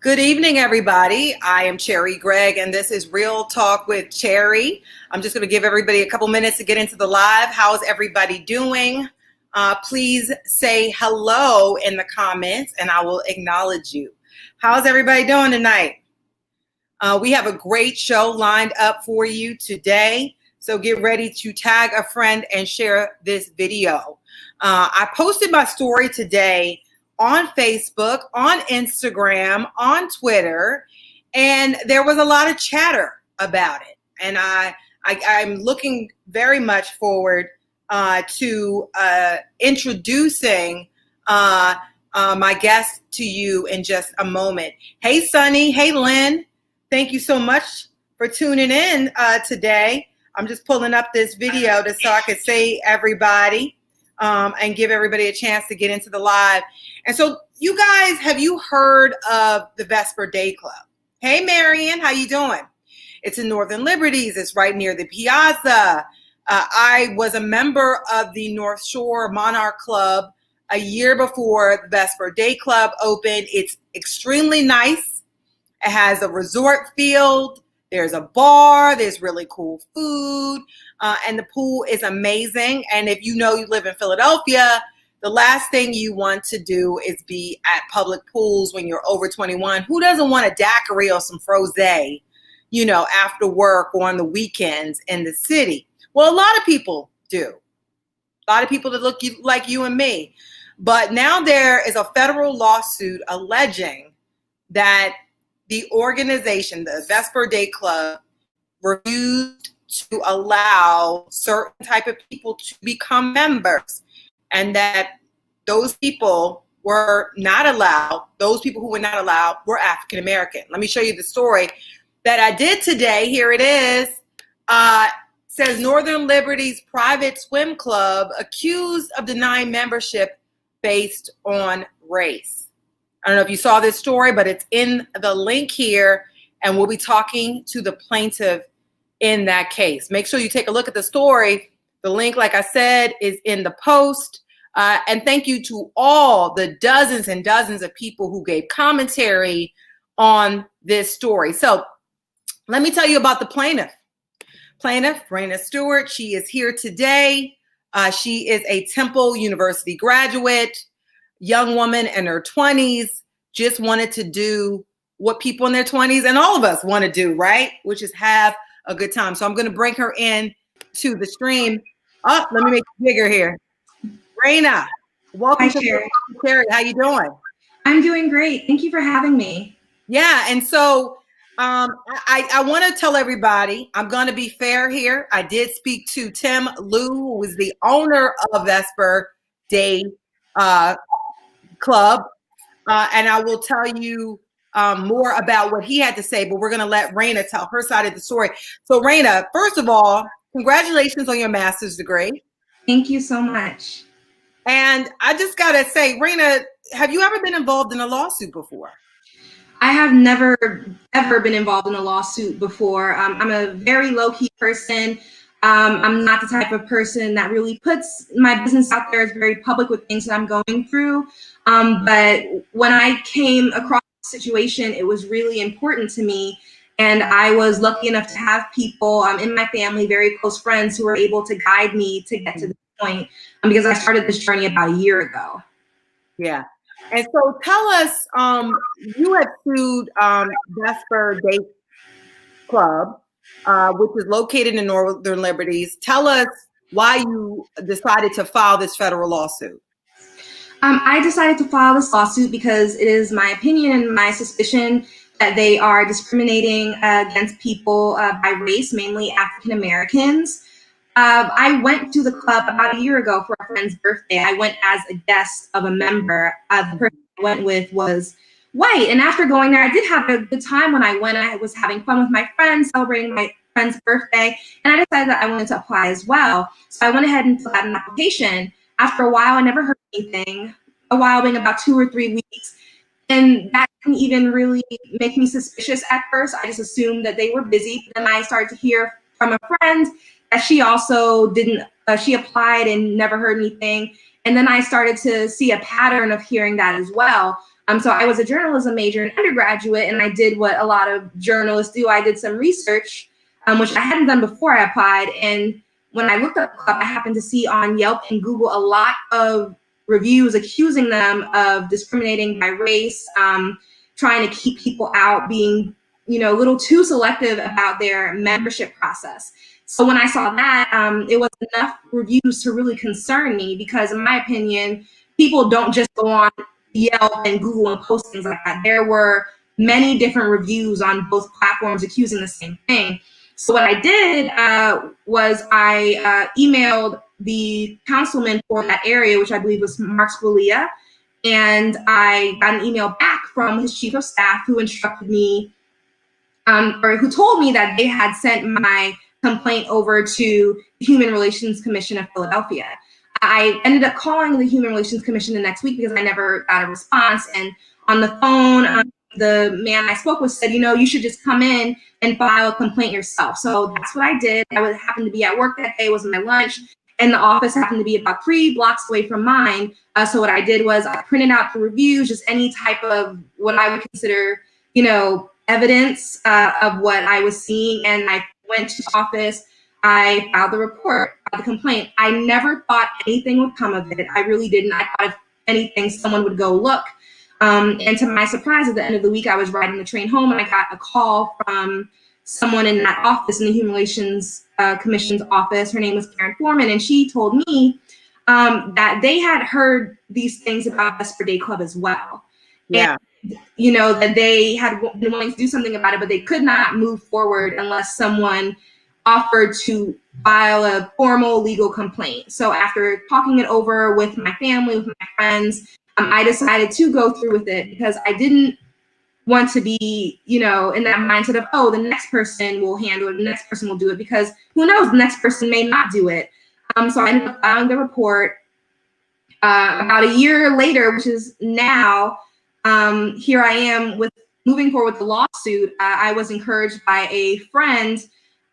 Good evening, everybody. I am Cherri Gregg, and this is Real Talk with Cherri. I'm just going to give everybody a couple minutes to get into the live. How's everybody doing? Please say hello in the comments, and I will acknowledge you. How's everybody doing tonight? We have a great show lined up for you today, so get ready to tag a friend and share this video. I posted my story today on Facebook, on Instagram, on Twitter, and there was a lot of chatter about it. And I'm looking very much forward to introducing my guest to you in just a moment. Hey, Sunny. Hey, Lynn. Thank you so much for tuning in today. I'm just pulling up this video so I could say everybody and give everybody a chance to get into the live. And so, you guys, have you heard of the Vesper Day Club? Hey, Marion, how you doing? It's in Northern Liberties. It's right near the Piazza. I was a member of the North Shore Monarch Club a year before the Vesper Day Club opened. It's extremely nice. It has a resort field. There's a bar. There's really cool food. And the pool is amazing. And if you know you live in Philadelphia, the last thing you want to do is be at public pools when you're over 21. Who doesn't want a daiquiri or some frosé, after work or on the weekends in the city? Well, a lot of people do. A lot of people that look like you and me. But now there is a federal lawsuit alleging that the organization, the Vesper Day Club, refused to allow certain type of people to become members, and that those people were not allowed. Those people who were not allowed were African American. Let me show you the story that I did today. Here it is. Says Northern Liberties Private Swim Club accused of denying membership based on race. I don't know if you saw this story, but it's in the link here, and we'll be talking to the plaintiff in that case. Make sure you take a look at the story. The link, like I said, is in the post. And thank you to all the dozens and dozens of people who gave commentary on this story. So let me tell you about the plaintiff. Plaintiff, Raina Stewart, she is here today. She is a Temple University graduate, young woman in her 20s, just wanted to do what people in their 20s and all of us want to do, right? Which is have a good time. So I'm going to bring her in to the stream. Oh, let me make it bigger here. Raina, welcome to Cherri. How you doing? I'm doing great. Thank you for having me. Yeah, and so I want to tell everybody, I'm going to be fair here. I did speak to Tim Liu, who is the owner of Vesper Day Club, and I will tell you more about what he had to say, but we're going to let Raina tell her side of the story. So Raina, first of all, congratulations on your master's degree. Thank you so much. And I just got to say, Raina, have you ever been involved in a lawsuit before? I have never, ever been involved in a lawsuit before. I'm a very low-key person. I'm not the type of person that really puts my business out there as very public with things that I'm going through. But when I came across the situation, it was really important to me. And I was lucky enough to have people in my family, very close friends, who were able to guide me to get to this point, because I started this journey about a year ago. Yeah. And so tell us, you had sued Vesper Day Club, which is located in Northern Liberties. Tell us why you decided to file this federal lawsuit. I decided to file this lawsuit because it is my opinion and my suspicion that they are discriminating against people by race, mainly African Americans. I went to the club about a year ago for a friend's birthday. I went as a guest of a member. The person I went with was white. And after going there, I did have a good time when I went. I was having fun with my friends, celebrating my friend's birthday. And I decided that I wanted to apply as well. So I went ahead and filled out an application. After a while, I never heard anything, a while being about 2 or 3 weeks. And that didn't even really make me suspicious at first. I just assumed that they were busy. But then I started to hear from a friend that she also didn't, she applied and never heard anything. And then I started to see a pattern of hearing that as well. So I was a journalism major in undergraduate, and I did what a lot of journalists do. I did some research, which I hadn't done before I applied. And when I looked up the club, I happened to see on Yelp and Google a lot of reviews accusing them of discriminating by race, trying to keep people out, being, a little too selective about their membership process. So when I saw that, it was enough reviews to really concern me, because in my opinion, people don't just go on Yelp and Google and post things like that. There were many different reviews on both platforms accusing the same thing. So what I did was I emailed the councilman for that area, which I believe was Mark Scalia, and I got an email back from his chief of staff, who instructed me, or who told me that they had sent my complaint over to the Human Relations Commission of Philadelphia. I ended up calling the Human Relations Commission the next week because I never got a response. And on the phone, the man I spoke with said, you should just come in and file a complaint yourself. So that's what I did. I happened to be at work that day. It was my lunch. And the office happened to be about 3 blocks away from mine. So what I did was I printed out the reviews, just any type of what I would consider, evidence of what I was seeing. And I went to the office. I filed the report, the complaint. I never thought anything would come of it. I really didn't. I thought if anything, someone would go look. And to my surprise, at the end of the week, I was riding the train home and I got a call from someone in that office, in the Human Relations Commission's office. Her name was Karen Foreman, and she told me that they had heard these things about Vesper Day Club as well. Yeah. And, that they had been wanting to do something about it, but they could not move forward unless someone offered to file a formal legal complaint. So after talking it over with my family, with my friends, I decided to go through with it, because I didn't want to be, in that mindset of, oh, the next person will handle it, the next person will do it, because who knows, the next person may not do it. So I ended up filing the report. About a year later, which is now, here I am with moving forward with the lawsuit. I was encouraged by a friend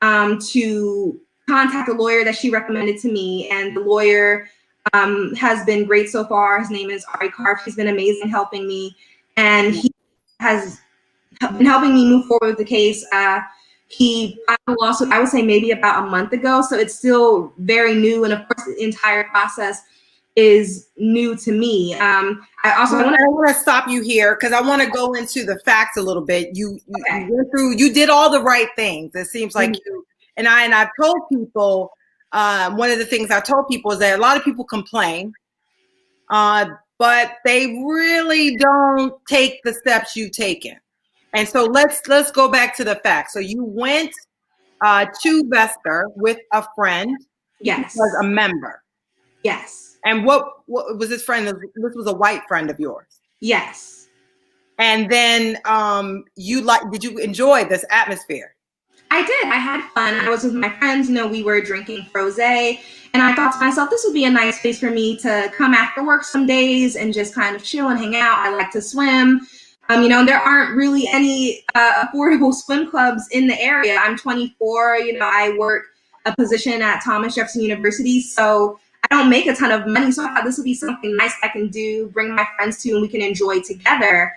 to contact a lawyer that she recommended to me, and the lawyer has been great so far. His name is Ari Karf. He's been amazing helping me, and he has been helping me move forward with the case. He filed a lawsuit, I would say maybe about a month ago, so it's still very new, and of course the entire process is new to me. I want to stop you here because I want to go into the facts a little bit. You went through, you did all the right things. It seems like you and I've told people, one of the things I told people is that a lot of people complain, but they really don't take the steps you've taken. And so let's go back to the facts. So you went to Vesper with a friend. Yes. Who was a member. Yes. And what was this friend? This was a white friend of yours. Yes. And then did you enjoy this atmosphere? I did. I had fun. I was with my friends. We were drinking rosé, and I thought to myself, this would be a nice place for me to come after work some days and just kind of chill and hang out. I like to swim. There aren't really any affordable swim clubs in the area. I'm 24. I work a position at Thomas Jefferson University, so I don't make a ton of money. So I thought this would be something nice I can do, bring my friends to, and we can enjoy together.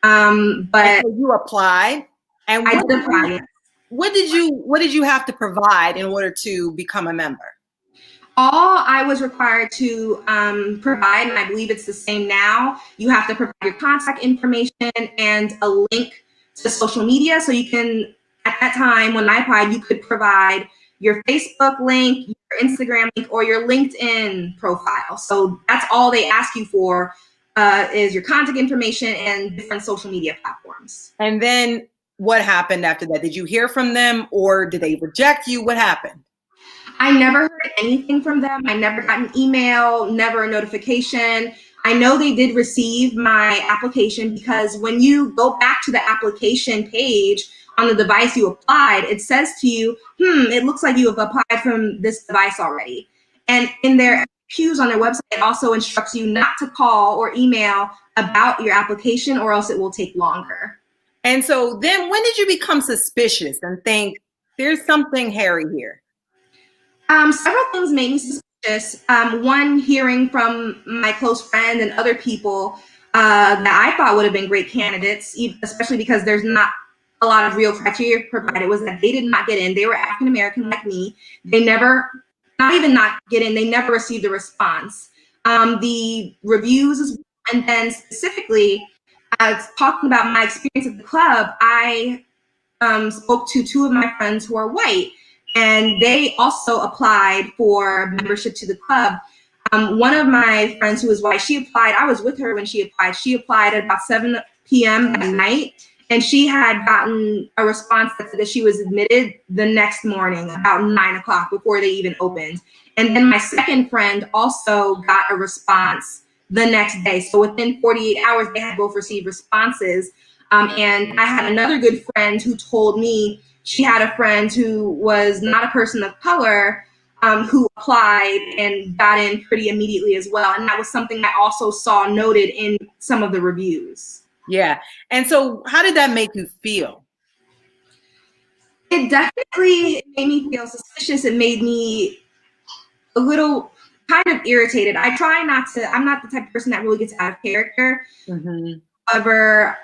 But so you applied, and I did apply. What did you have to provide in order to become a member? All I was required to provide, and I believe it's the same now, you have to provide your contact information and a link to social media. So you can, at that time when I applied, you could provide your Facebook link, your Instagram link, or your LinkedIn profile. So that's all they ask you for, is your contact information and different social media platforms. And then what happened after that? Did you hear from them, or did they reject you? What happened? I never heard anything from them. I never got an email, never a notification. I know they did receive my application, because when you go back to the application page on the device you applied, it says to you, it looks like you have applied from this device already. And in their FAQs on their website, it also instructs you not to call or email about your application, or else it will take longer. And so then when did you become suspicious and think there's something hairy here? Several things made me suspicious. suspicious. One, hearing from my close friend and other people that I thought would have been great candidates, especially because there's not a lot of real criteria provided, was that they did not get in. They were African American like me. They never, not even not get in, they never received a response. The reviews, and then specifically, talking about my experience at the club, I spoke to two of my friends who are white, and they also applied for membership to the club. One of my friends who was white, she applied. I was with her when she applied. She applied at about 7 p.m. at night, and she had gotten a response that said that she was admitted the next morning, about 9 o'clock, before they even opened. And then my second friend also got a response the next day. So within 48 hours, they had both received responses. And I had another good friend who told me she had a friend who was not a person of color, who applied and got in pretty immediately as well. And that was something I also saw noted in some of the reviews. Yeah. And so how did that make you feel? It definitely made me feel suspicious. It made me a little kind of irritated. I try not to, I'm not the type of person that really gets out of character. Mm-hmm. However,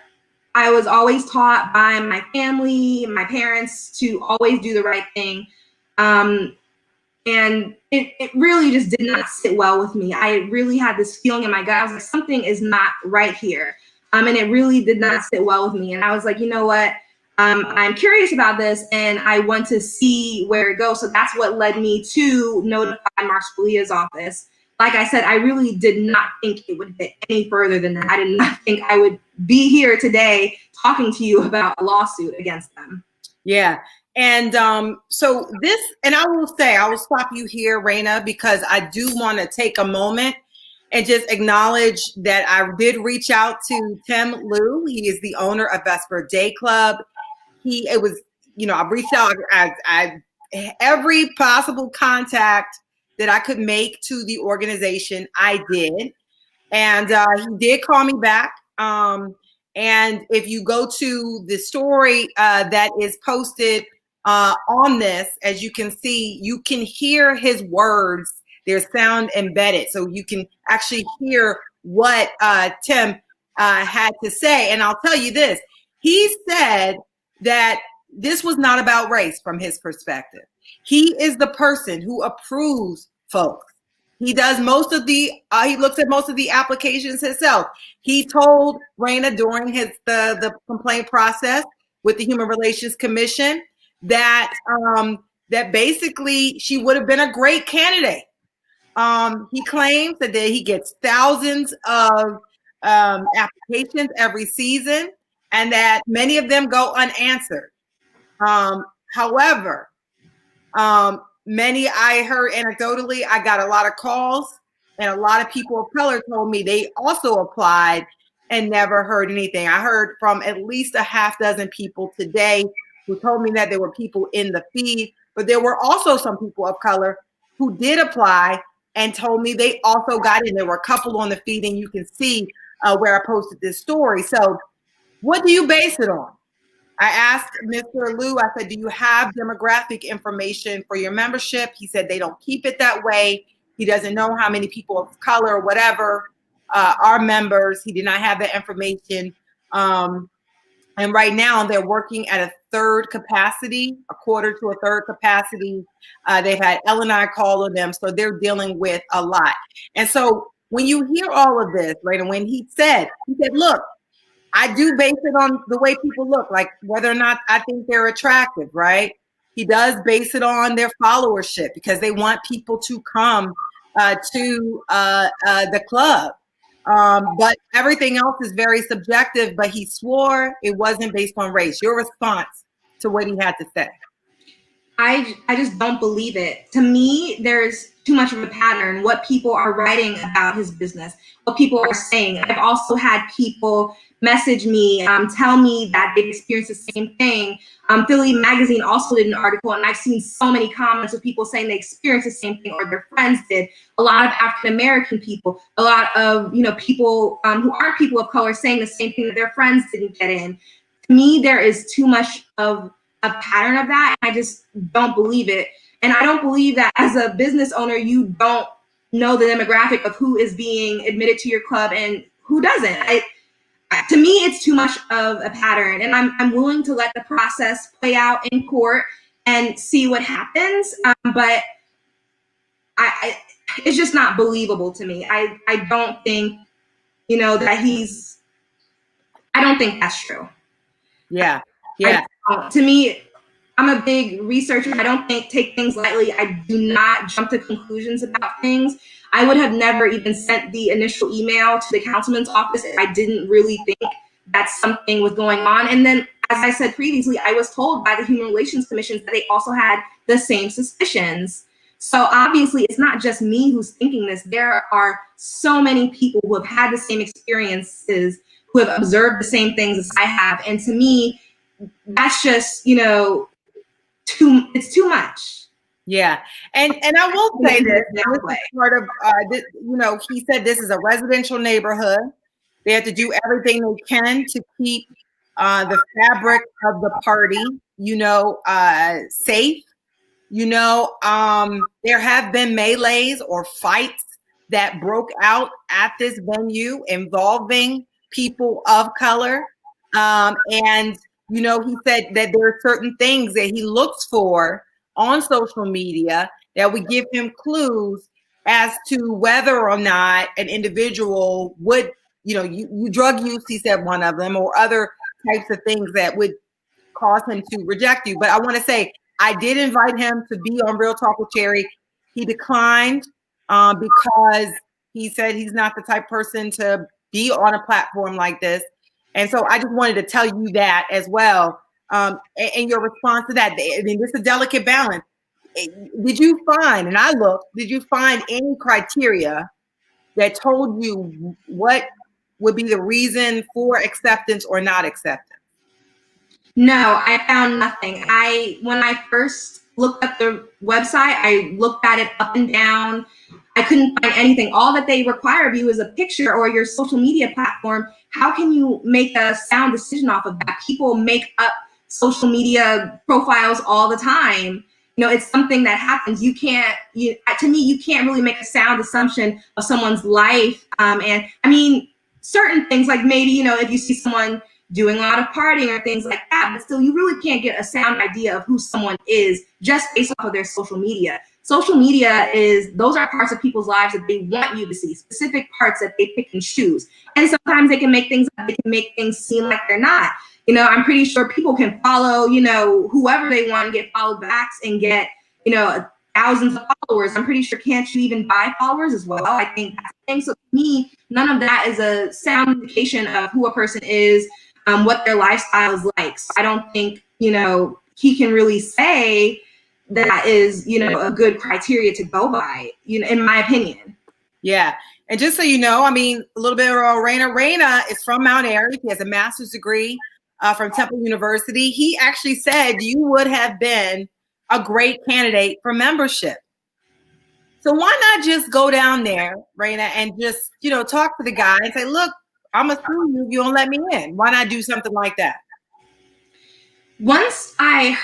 I was always taught by my family, my parents, to always do the right thing. And it really just did not sit well with me. I really had this feeling in my gut. I was like, something is not right here. And it really did not sit well with me. And I was like, you know what? I'm curious about this and I want to see where it goes. So that's what led me to notify Mark Spalia's office. Like I said, I really did not think it would get any further than that. I did not think I would be here today talking to you about a lawsuit against them. Yeah. And so this, and I will say, I will stop you here, Raina, because I do want to take a moment and just acknowledge that I did reach out to Tim Liu. He is the owner of Vesper Day Club. I reached out, I every possible contact that I could make to the organization, I did. And he did call me back. And if you go to the story that is posted on this, as you can see, you can hear his words. There's sound embedded. So you can actually hear what Tim had to say. And I'll tell you this, he said that this was not about race from his perspective. He is the person who approves folks. He does most of he looks at most of the applications himself. He told Raina during the complaint process with the Human Relations Commission that that basically she would have been a great candidate. He claims that he gets thousands of applications every season and that many of them go unanswered. However, many, I heard anecdotally, I got a lot of calls and a lot of people of color told me they also applied and never heard anything. I heard from at least a half dozen people today who told me that there were people in the feed, but there were also some people of color who did apply and told me they also got in. There were a couple on the feed, and you can see where I posted this story. So what do you base it on? I asked Mr. Liu, I said, do you have demographic information for your membership? He said they don't keep it that way. He doesn't know how many people of color or whatever are members. He did not have that information. And right now they're working at a third capacity, a quarter to a third capacity. They've had L&I call on them, so they're dealing with a lot. And so when you hear all of this, right, and when he said, look, I do base it on the way people look, like whether or not I think they're attractive, right? He does base it on their followership because they want people to come to the club. But everything else is very subjective, but he swore it wasn't based on race. Your response to what he had to say? I just don't believe it. To me, there's too much of a pattern. What people are writing about his business, what people are saying. I've also had people message me, tell me that they've experienced the same thing. Philly Magazine also did an article, and I've seen so many comments of people saying they experienced the same thing or their friends did. A lot of African American people, a lot of people who aren't people of color saying the same thing that their friends didn't get in. To me, there is too much of a pattern of that. I just don't believe it. And I don't believe that as a business owner, you don't know the demographic of who is being admitted to your club and who doesn't. To me, it's too much of a pattern, and I'm willing to let the process play out in court and see what happens. But it's just not believable to me. I don't think, that I don't think that's true. Yeah. To me, I'm a big researcher. I don't take things lightly. I do not jump to conclusions about things. I would have never even sent the initial email to the councilman's office if I didn't really think that something was going on. And then, as I said previously, I was told by the Human Relations Commission that they also had the same suspicions. So obviously, it's not just me who's thinking this. There are so many people who have had the same experiences, who have observed the same things as I have. And to me, that's just, it's too much. Yeah. And I will say this is part of, he said this is a residential neighborhood. They have to do everything they can to keep the fabric of the party, safe. There have been melees or fights that broke out at this venue involving people of color. And he said that there are certain things that he looks for on social media that would give him clues as to whether or not an individual would, you drug use, he said one of them, or other types of things that would cause him to reject you. But I want to say, I did invite him to be on Real Talk with Cherri. He declined because he said he's not the type person to be on a platform like this. And so I just wanted to tell you that as well. And your response to that, I mean, this is a delicate balance. Did you find, and I looked, did you find any criteria that told you what would be the reason for acceptance or not acceptance? No, I found nothing. When I first looked at the website, I looked at it up and down. I couldn't find anything. All that they require of you is a picture or your social media platform. How can you make a sound decision off of that? People make up social media profiles all the time. It's something that happens. To me, you can't really make a sound assumption of someone's life. And I mean, certain things like maybe, if you see someone doing a lot of partying or things like that, but still you really can't get a sound idea of who someone is just based off of their social media. Social media those are parts of people's lives that they want you to see, specific parts that they pick and choose. And sometimes they can make things seem like they're not. I'm pretty sure people can follow, whoever they want and get followed backs and get, thousands of followers. I'm pretty sure, can't you even buy followers as well? I think that's the thing. So to me, none of that is a sound indication of who a person is, what their lifestyle is like. So I don't think, he can really say that is, a good criteria to go by, in my opinion. Yeah. And just so you know, I mean, a little bit about Raina. Raina is from Mount Airy. He has a master's degree from Temple University. He actually said you would have been a great candidate for membership. So why not just go down there, Raina, and just, talk to the guy and say, look, I'm going to sue you if you don't let me in. Why not do something like that? Once I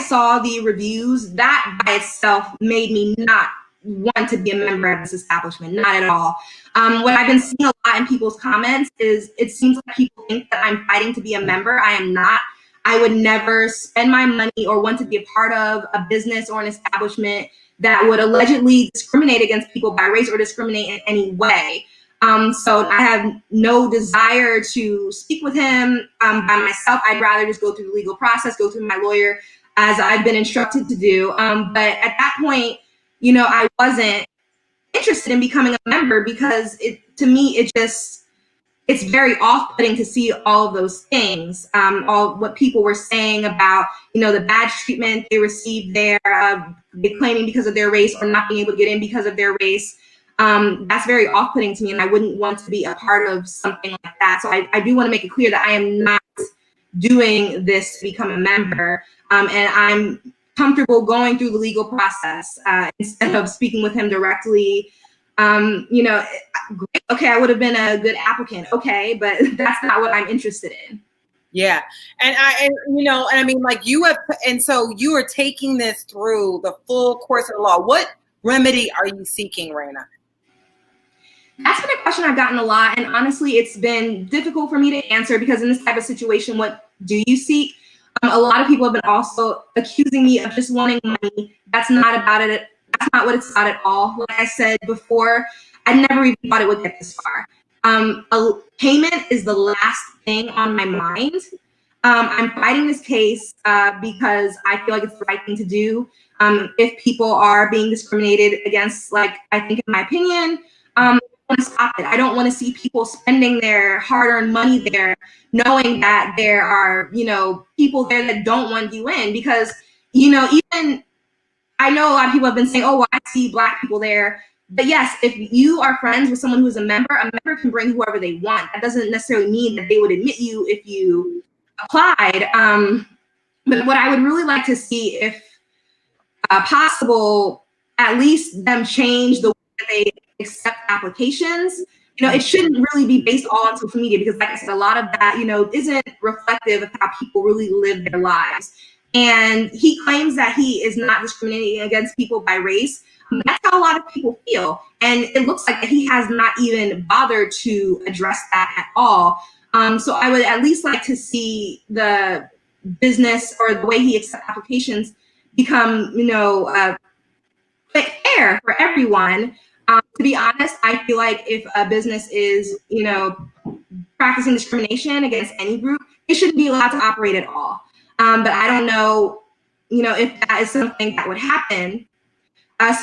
saw the reviews, that by itself made me not want to be a member of this establishment, not at all. What I've been seeing a lot in people's comments is it seems like people think that I'm fighting to be a member. I am not. I would never spend my money or want to be a part of a business or an establishment that would allegedly discriminate against people by race or discriminate in any way. So I have no desire to speak with him by myself. I'd rather just go through the legal process, go through my lawyer, as I've been instructed to do. But at that point, I wasn't interested in becoming a member because to me, it's very off-putting to see all of those things, all what people were saying about, the bad treatment they received there, they claiming because of their race or not being able to get in because of their race. That's very off-putting to me, and I wouldn't want to be a part of something like that. So I do want to make it clear that I am not doing this to become a member, and I'm comfortable going through the legal process instead of speaking with him directly. Great. Okay, I would have been a good applicant. Okay, but that's not what I'm interested in. Yeah. And I mean, like you have, and so you are taking this through the full course of the law. What remedy are you seeking, Raina? That's been a question I've gotten a lot. And honestly, it's been difficult for me to answer because in this type of situation, what do you seek? A lot of people have been also accusing me of just wanting money. That's not about it. That's not what it's about at all. Like I said before, I never even thought it would get this far. A payment is the last thing on my mind. I'm fighting this case because I feel like it's the right thing to do. If people are being discriminated against, like I think in my opinion, I want to stop it. I don't want to see people spending their hard-earned money there, knowing that there are, people there that don't want you in. Because, even I know a lot of people have been saying, "Oh, well, I see Black people there." But yes, if you are friends with someone who's a member can bring whoever they want. That doesn't necessarily mean that they would admit you if you applied. But what I would really like to see, if possible, at least them change the way that they accept applications. It shouldn't really be based all on social media because, like I said, a lot of that, isn't reflective of how people really live their lives. And he claims that he is not discriminating against people by race. That's how a lot of people feel. And it looks like he has not even bothered to address that at all. So I would at least like to see the business or the way he accepts applications become, fair for everyone. To be honest, I feel like if a business is, practicing discrimination against any group, it shouldn't be allowed to operate at all. But I don't know, if that is something that would happen.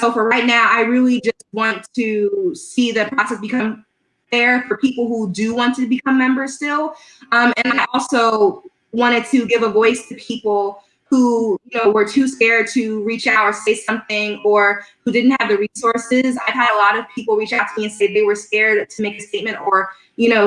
So for right now, I really just want to see the process become fair for people who do want to become members still. And I also wanted to give a voice to people who were too scared to reach out or say something, or who didn't have the resources. I've had a lot of people reach out to me and say they were scared to make a statement, or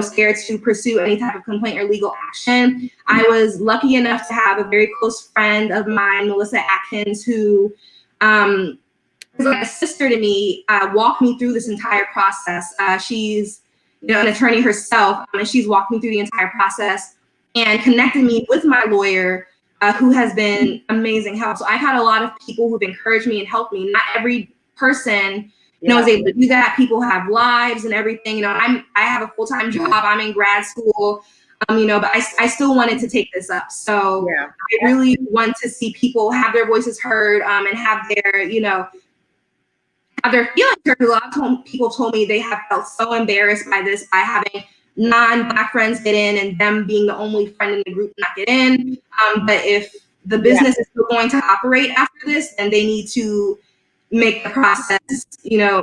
scared to pursue any type of complaint or legal action. I was lucky enough to have a very close friend of mine, Melissa Atkins, who is like a sister to me, walked me through this entire process. She's an attorney herself, and she's walked me through the entire process and connected me with my lawyer, who has been amazing help. So I've had a lot of people who've encouraged me and helped me. Not every person, is able to do that. People have lives and everything. I have a full-time job. I'm in grad school, but I still wanted to take this up. So I really want to see people have their voices heard, and have their, have their feelings heard. A lot of people told me they have felt so embarrassed by this, by having non-Black friends get in and them being the only friend in the group not get in. But if the business is still going to operate after this, then they need to make the process,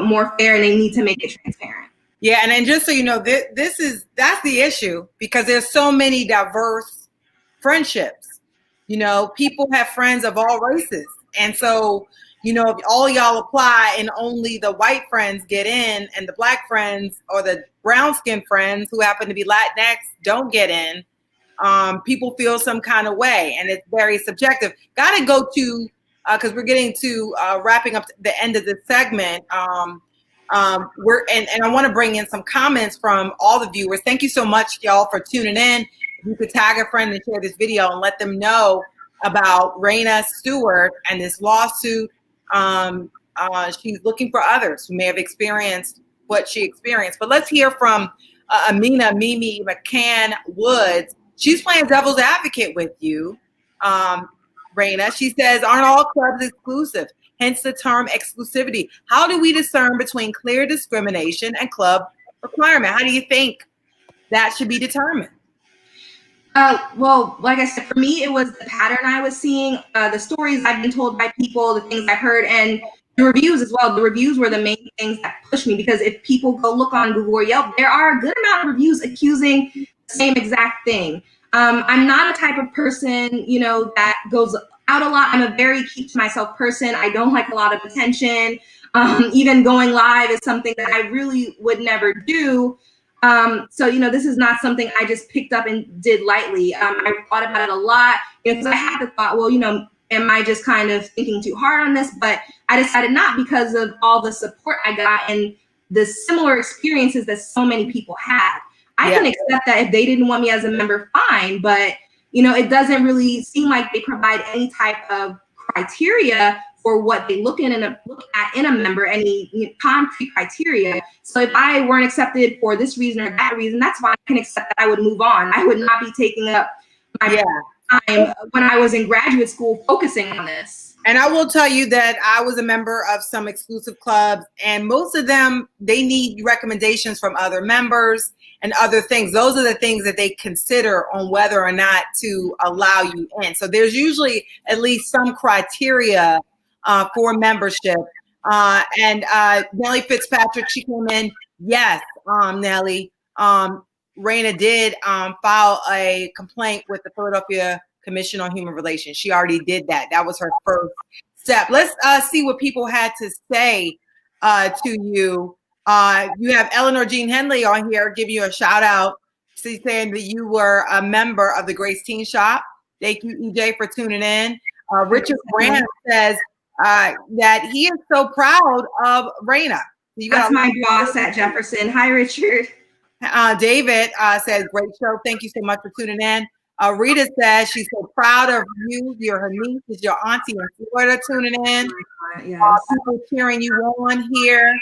more fair, and they need to make it transparent. Yeah, and then just so you know, that's the issue, because there's so many diverse friendships. People have friends of all races, and so if all y'all apply and only the white friends get in, and the Black friends or the brown skinned friends who happen to be Latinx don't get in, people feel some kind of way, and it's very subjective. Got to go to, because we're getting to wrapping up the end of this segment. And I want to bring in some comments from all the viewers. Thank you so much, y'all, for tuning in. If you could tag a friend and share this video and let them know about Raina Stewart and this lawsuit. She's looking for others who may have experienced what she experienced. But let's hear from Amina Mimi McCann Woods. She's playing devil's advocate with you, Raina. She says, aren't all clubs exclusive? Hence the term exclusivity. How do we discern between clear discrimination and club requirement? How do you think that should be determined? Well, like I said, for me, it was the pattern I was seeing, the stories I've been told by people, the things I've heard, and the reviews as well. The reviews were the main things that pushed me, because if people go look on Google or Yelp, there are a good amount of reviews accusing the same exact thing. I'm not a type of person, that goes out a lot. I'm a very keep to myself person. I don't like a lot of attention. Even going live is something that I really would never do. So, this is not something I just picked up and did lightly. I thought about it a lot, because I had the thought, well, am I just kind of thinking too hard on this? But I decided not, because of all the support I got and the similar experiences that so many people had. I can accept that if they didn't want me as a member, fine. But it doesn't really seem like they provide any type of criteria for what they look at in a member, any concrete criteria. So if I weren't accepted for this reason or that reason, that's fine. I can accept that. I would move on. I would not be taking up my time when I was in graduate school focusing on this. And I will tell you that I was a member of some exclusive clubs, and most of them, they need recommendations from other members and other things. Those are the things that they consider on whether or not to allow you in. So there's usually at least some criteria for membership. And Nellie Fitzpatrick, she came in. Yes, Nellie. Raina did file a complaint with the Philadelphia Commission on Human Relations. She already did that. That was her first step. Let's see what people had to say to you. You have Eleanor Jean Henley on here giving you a shout out. She's saying that you were a member of the Grace Teen Shop. Thank you, EJ, for tuning in. Richard Grant says that he is so proud of Raina. That's my boss at Jefferson. Hi, Richard. David says, great show. Thank you so much for tuning in. Rita says she's so proud of you. You're her niece, is your auntie in Florida tuning in. Yes. People cheering you on here.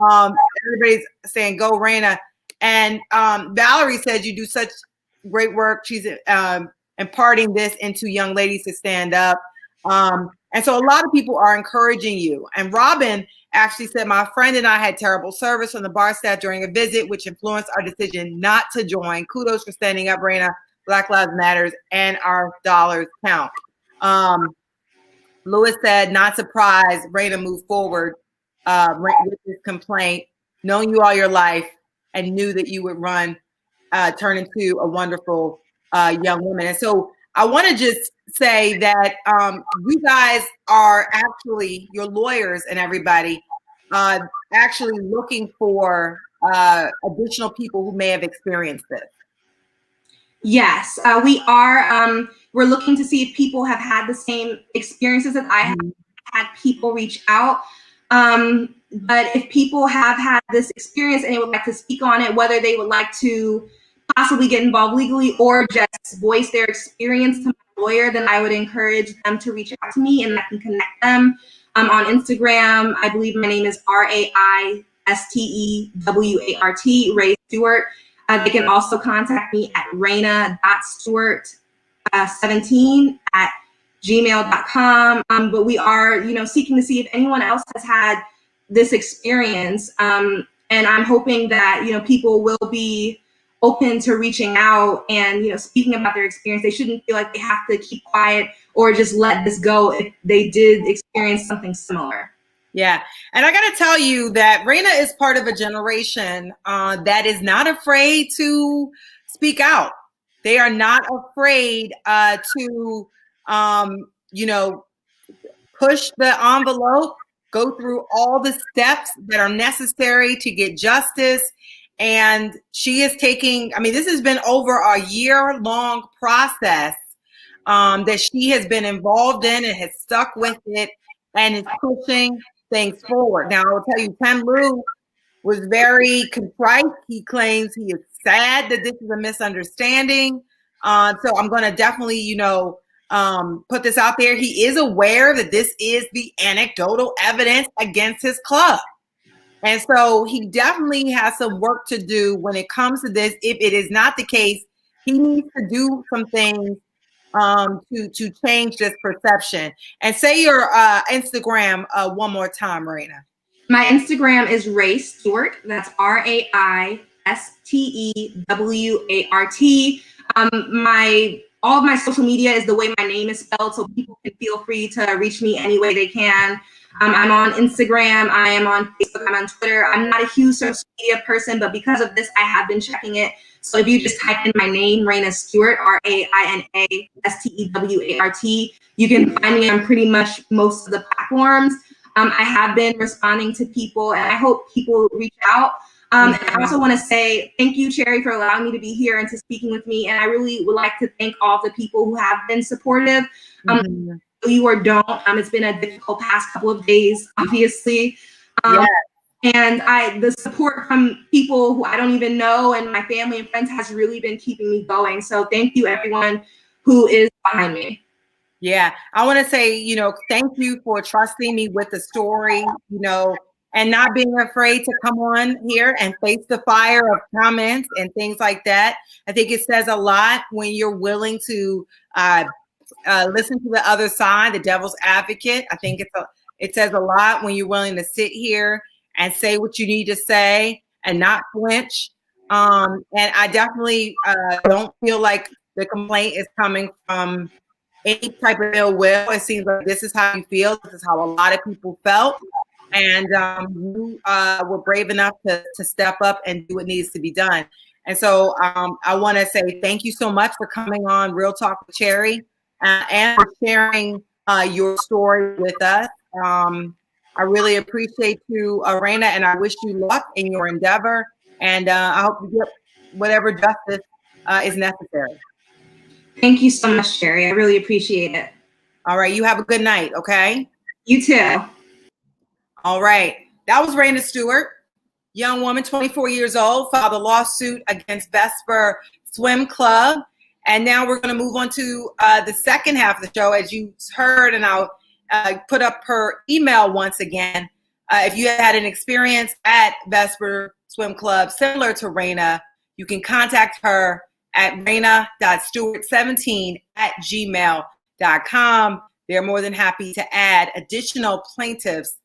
Everybody's saying, go Raina. And Valerie says you do such great work. She's imparting this into young ladies to stand up. And so a lot of people are encouraging you. And Robin actually said, my friend and I had terrible service from the bar staff during a visit, which influenced our decision not to join. Kudos for standing up, Raina. Black Lives Matters and our dollars count. Lewis said, not surprised, Raina moved forward with this complaint, knowing you all your life and knew that you would turn into a wonderful young woman. And so I want to just say that you guys are actually, your lawyers and everybody, actually looking for additional people who may have experienced this. Yes, we are. We're looking to see if people have had the same experiences that I have had people reach out. But if people have had this experience and they would like to speak on it, whether they would like to possibly get involved legally or just voice their experience to my lawyer, then I would encourage them to reach out to me and I can connect them. On Instagram, I believe my name is Raistewart, Ray Stewart. They can also contact me at raina.stewart17@gmail.com. But we are, seeking to see if anyone else has had this experience. And I'm hoping that, people will be open to reaching out and, speaking about their experience. They shouldn't feel like they have to keep quiet or just let this go if they did experience something similar. Yeah. And I got to tell you that Raina is part of a generation that is not afraid to speak out. They are not afraid to, push the envelope, go through all the steps that are necessary to get justice. And she is taking, this has been over a year-long process that she has been involved in and has stuck with it and is pushing things forward. Now, I will tell you, Tim Lu was very contrite. He claims he is sad that this is a misunderstanding. So I'm going to definitely, put this out there. He is aware that this is the anecdotal evidence against his club. And so he definitely has some work to do when it comes to this. If it is not the case, he needs to do some things to change this perception. And say your Instagram one more time, Raina. My Instagram is Ray Stewart. That's Raistewart. All of my social media is the way my name is spelled, so people can feel free to reach me any way they can. I'm on Instagram, I am on Facebook, I'm on Twitter. I'm not a huge social media person, but because of this, I have been checking it. So if you just type in my name, Raina Stewart, RainaStewart, you can find me on pretty much most of the platforms. I have been responding to people, and I hope people reach out. And I also want to say thank you, Cherri, for allowing me to be here and to speaking with me. And I really would like to thank all the people who have been supportive. You or don't. It's been a difficult past couple of days, obviously. And the support from people who I don't even know and my family and friends has really been keeping me going. So thank you, everyone who is behind me. Yeah, I want to say, thank you for trusting me with the story, and not being afraid to come on here and face the fire of comments and things like that. I think it says a lot when you're willing to listen to the other side, the devil's advocate. I think it says a lot when you're willing to sit here and say what you need to say and not flinch. And I definitely don't feel like the complaint is coming from any type of ill will. It seems like this is how you feel. This is how a lot of people felt. And you were brave enough to step up and do what needs to be done. And so I want to say thank you so much for coming on Real Talk with Cherri and for sharing your story with us. I really appreciate you, Raina, and I wish you luck in your endeavor. And I hope you get whatever justice is necessary. Thank you so much, Cherri. I really appreciate it. All right. You have a good night. Okay. You too. All right. That was Raina Stewart, young woman, 24 years old, filed a lawsuit against Vesper Swim Club. And now we're going to move on to the second half of the show. As you heard, and I'll put up her email once again. If you had an experience at Vesper Swim Club similar to Raina, you can contact her at raina.stewart17@gmail.com. They're more than happy to add additional plaintiffs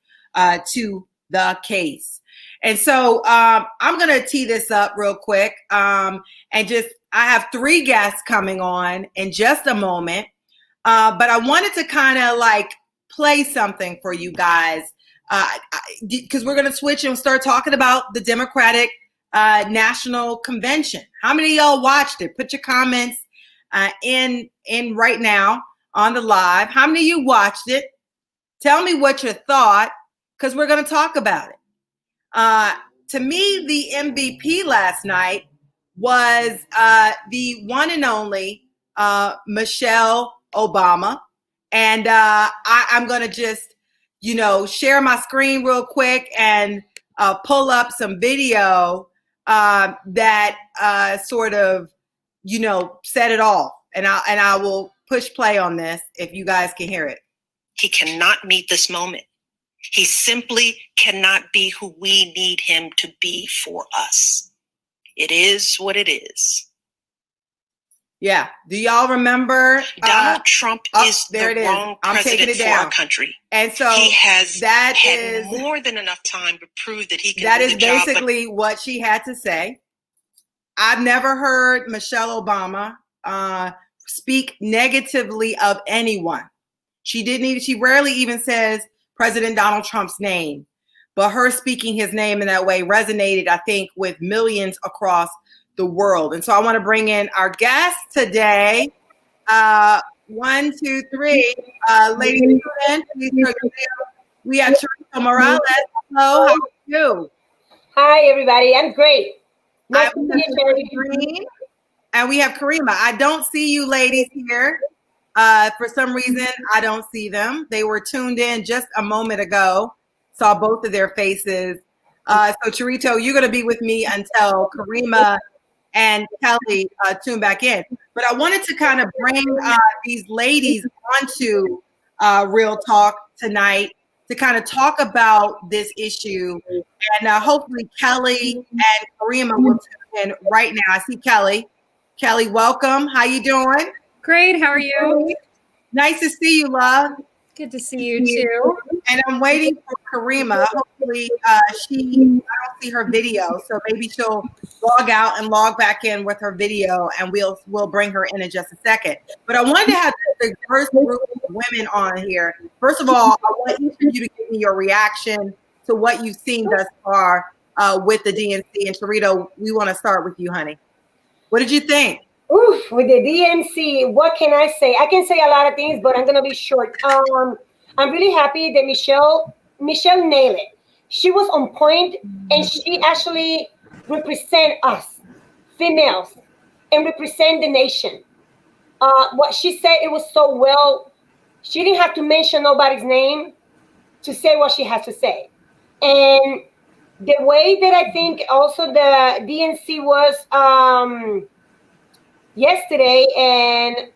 to the case. And so I'm going to tee this up real quick. I have 3 guests coming on in just a moment. But I wanted to kind of play something for you guys because we're going to switch and start talking about the Democratic National Convention. How many of y'all watched it? Put your comments in right now on the live. How many of you watched it? Tell me what you thought, because we're going to talk about it. To me, the MVP last night was the one and only Michelle Obama. And I'm going to just, share my screen real quick and pull up some video that sort of, said it all. And I will push play on this if you guys can hear it. He cannot meet this moment. He simply cannot be who we need him to be for us. It is what it is. Yeah. Do y'all remember? Donald Trump is the wrong president for our country. And so he has had more than enough time to prove that he can do the job. That is basically what she had to say. I've never heard Michelle Obama speak negatively of anyone. She rarely even says President Donald Trump's name, but her speaking his name in that way resonated, I think, with millions across the world. And so I want to bring in our guest today. 1, 2, 3. Ladies and gentlemen, we have Cherri Morales. Hello, how are you? Hi, everybody. I'm great. Nice to see you, Cherri. And we have Karima. I don't see you ladies here. For some reason, I don't see them. They were tuned in just a moment ago. Saw both of their faces. So Cherrito, you're going to be with me until Karima and Kelly tune back in. But I wanted to kind of bring these ladies onto Real Talk tonight to kind of talk about this issue. And hopefully Kelly and Karima will tune in right now. I see Kelly. Kelly, welcome. How you doing? Great. How are you? Nice to see you, love. Good to see you too. And I'm waiting for Karima. Hopefully, I don't see her video, so maybe she'll log out and log back in with her video, and we'll bring her in just a second. But I wanted to have the first group of women on here. First of all, I want each of you to give me your reaction to what you've seen thus far with the DNC. And Cherrito, we want to start with you, honey. What did you think? Oof, with the DNC, what can I say? I can say a lot of things, but I'm going to be short. I'm really happy that Michelle nailed it. She was on point, and she actually represent us, females, and represent the nation. What she said, it was so well. She didn't have to mention nobody's name to say what she has to say. And the way that I think also the DNC was yesterday, and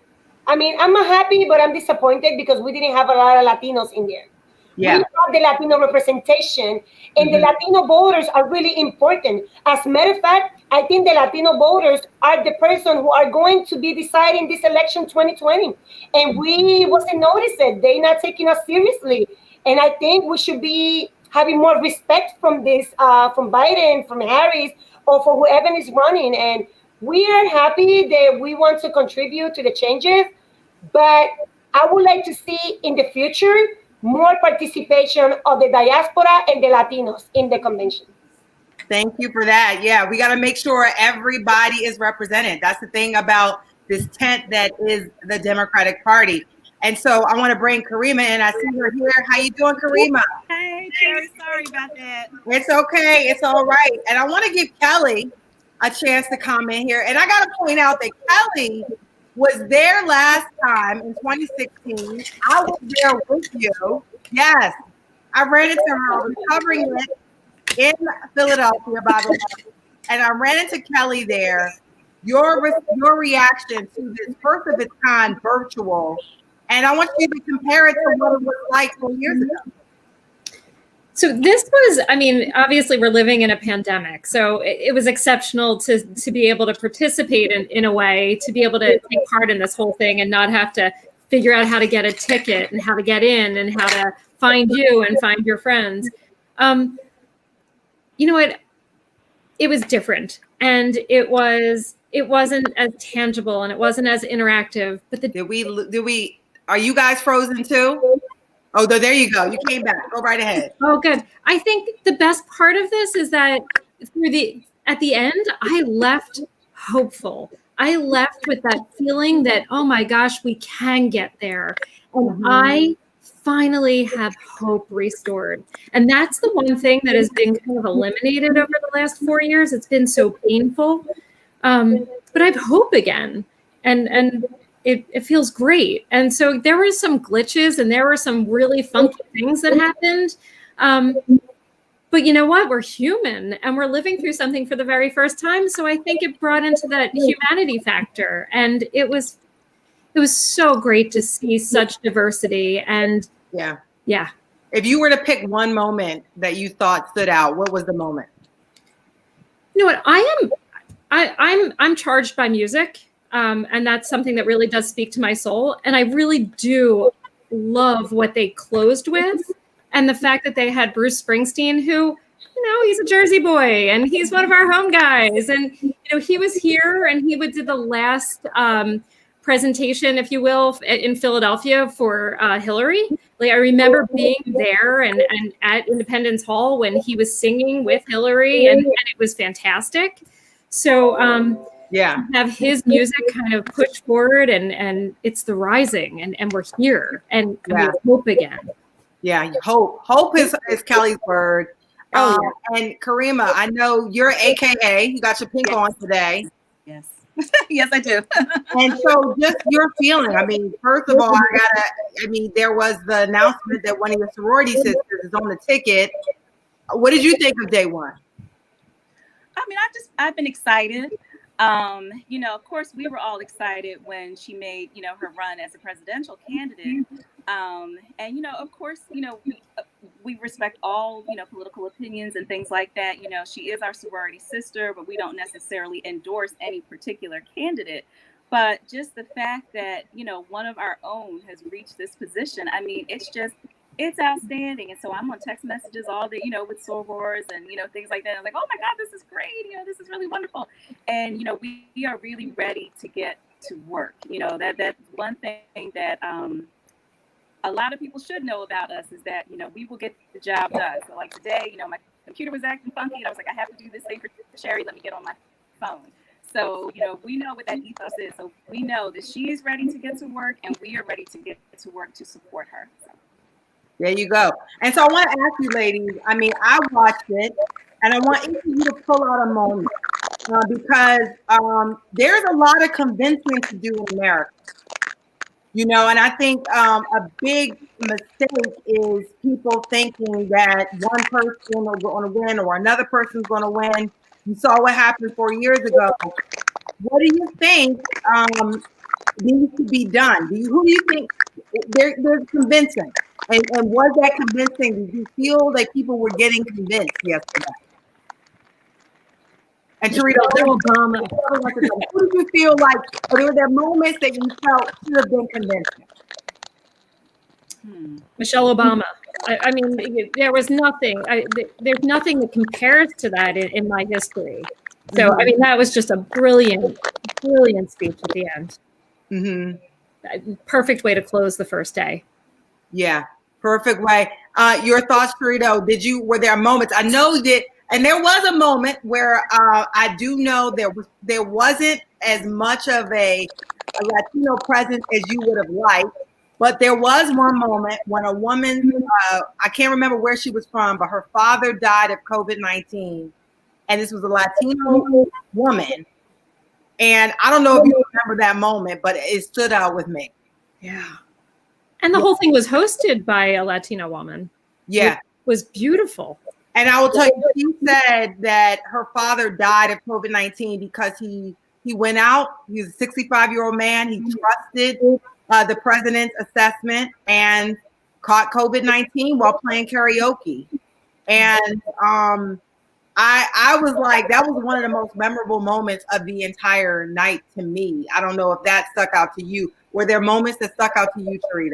I mean, I'm happy, but I'm disappointed because we didn't have a lot of Latinos in there. Yeah. We have the Latino representation, and the Latino voters are really important. As a matter of fact, I think the Latino voters are the person who are going to be deciding this election 2020. And we wasn't noticed it. They're not taking us seriously. And I think we should be having more respect from this, from Biden, from Harris, or for whoever is running. And we are happy that we want to contribute to the changes, but I would like to see in the future more participation of the diaspora and the Latinos in the convention. Thank you for that. Yeah, we got to make sure everybody is represented. That's the thing about this tent that is the Democratic Party. And so I want to bring Karima in. I see her here. How you doing, Karima? Hey, Cherri, sorry about that. It's okay. It's all right. And I want to give Kelly a chance to comment here. And I got to point out that Kelly was there last time in 2016. I was there with you. Yes. I ran into her. I was covering it in Philadelphia, by the way. And I ran into Kelly there. Your reaction to this first of its kind virtual. And I want you to compare it to what it was like 4 years ago. So this was, I mean, obviously we're living in a pandemic. So it was exceptional to be able to participate in a way, to be able to take part in this whole thing and not have to figure out how to get a ticket and how to get in and how to find you and find your friends. You know what? It was different, and it wasn't as tangible and it wasn't as interactive. But are you guys frozen too? Oh, there you go. You came back. Go right ahead. Oh, good. I think the best part of this is that at the end, I left hopeful. I left with that feeling that, oh my gosh, we can get there. And I finally have hope restored. And that's the one thing that has been kind of eliminated over the last 4 years. It's been so painful. But I have hope again. And it feels great. And so there were some glitches and there were some really funky things that happened. But you know what? We're human and we're living through something for the very first time. So I think it brought into that humanity factor. And it was so great to see such diversity. And yeah. If you were to pick one moment that you thought stood out, what was the moment? You know what? I'm charged by music. And that's something that really does speak to my soul. And I really do love what they closed with. And the fact that they had Bruce Springsteen, who, he's a Jersey boy and he's one of our home guys. And, he was here and he did the last presentation, if you will, in Philadelphia for Hillary. Like I remember being there and at Independence Hall when he was singing with Hillary and it was fantastic. So, have his music kind of push forward and it's the rising and we're here and we hope again. Yeah, hope is Kelly's word. And Karima, I know you're AKA, you got your pink on today. Yes. Yes, I do. And so just your feeling, I mean, first of all, there was the announcement that one of your sorority sisters is on the ticket. What did you think of day one? I mean, I've been excited. Of course, we were all excited when she made, her run as a presidential candidate. Of course, we respect all, political opinions and things like that. She is our sorority sister, but we don't necessarily endorse any particular candidate. But just the fact that, one of our own has reached this position, I mean, it's outstanding. And so I'm on text messages all day, with sorors and, things like that. I'm like, oh my God, this is great. This is really wonderful. And, we are really ready to get to work. That's one thing that a lot of people should know about us is that, we will get the job done. So like today, my computer was acting funky and I was like, I have to do this thing for Cherri. Let me get on my phone. So, we know what that ethos is. So we know that she is ready to get to work and we are ready to get to work to support her. So. There you go. And so I want to ask you, ladies, I mean, I watched it and I want each of you to pull out a moment because there's a lot of convincing to do in America. And I think a big mistake is people thinking that one person is going to win or another person's going to win. You saw what happened 4 years ago. What do you think needs to be done? Who do you think there's convincing? And was that convincing? Did you feel like people were getting convinced yesterday? And Cherri, Obama. who did you feel like, or there were there moments that you felt should have been convincing? Michelle Obama. I mean, there was nothing. There's nothing that compares to that in my history. So, I mean, that was just a brilliant, brilliant speech at the end. Mm-hmm. Perfect way to close the first day. Yeah, perfect way. Your thoughts, Cherri? Were there moments? I know that, and there was a moment where I do know there wasn't as much of a Latino presence as you would have liked. But there was one moment when a woman, I can't remember where she was from, but her father died of COVID-19. And this was a Latino woman. And I don't know if you remember that moment, but it stood out with me. Yeah. And the whole thing was hosted by a Latino woman. Yeah. It was beautiful. And I will tell you, she said that her father died of COVID-19 because he went out. He was a 65-year-old man. He trusted the president's assessment and caught COVID-19 while playing karaoke. And I was like, that was one of the most memorable moments of the entire night to me. I don't know if that stuck out to you. Were there moments that stuck out to you, Cherri?